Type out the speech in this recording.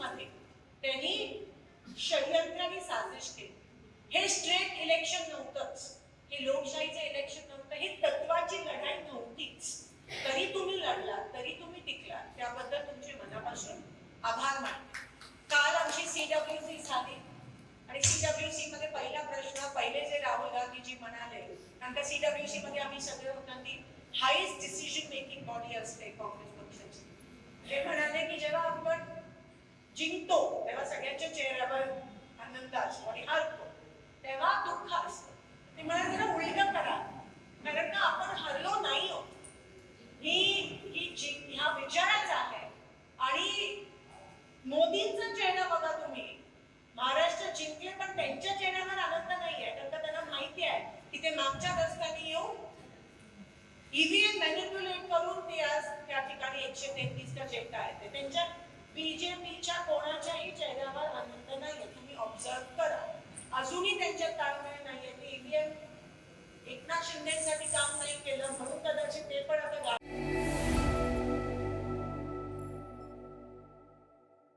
मध्ये त्यांनी षडयंत्राने साजिश केली. हे स्ट्रेट इलेक्शन नव्हतंच, हे लोकशाहीचं इलेक्शन नव्हतं, ही तत्वाची लढाई नव्हतीच. तरी तुम्ही लढला, तरी तुम्ही टिकला, त्याबद्दल तुमचे मनापासून आभार मानते. काल आमची CWC झाली आणि CWC मध्ये पहिला प्रश्न, पहिले जे राहुल गांधीजी म्हणाले, कारण का CWC मध्ये आम्ही सगळे होतो, ती हायेस्ट डिसिजन मेकिंग बॉडी असते काँग्रेस पक्षाची. ते म्हणाले की जेव्हा आपण जिंकतो तेव्हा सगळ्यांच्या चेहऱ्यावर आनंद असतो आणि हरतो तेव्हा दुःख असतं. ते म्हणाले जरा उलट करा, कारण का आपण हरलो नाही आहोत. ह्या विजयाचा आहे. आणि मोदींचा चेहरा बघा तुम्ही, महाराष्ट्र जिंकले पण त्यांच्या चेहऱ्यावर आनंद नाहीये, कारण का त्यांना माहिती आहे की ते मागच्या दशकाने येऊन ईव्हीएम मॅनिप्युलेट करून ते आज त्या ठिकाणी 133 जिंकता आहेत. त्यांच्या बीजेपीच्या कोणाच्याही चेहऱ्यावर आनंद नाहीये. तुम्ही ऑब्झर्व करा, अजूनही त्यांच्यात ताळमेळ नाहीये. ते ईव्हीएम एकनाथ शिंदेसाठी काम नाही केलं म्हणून कदाचित ते पण आता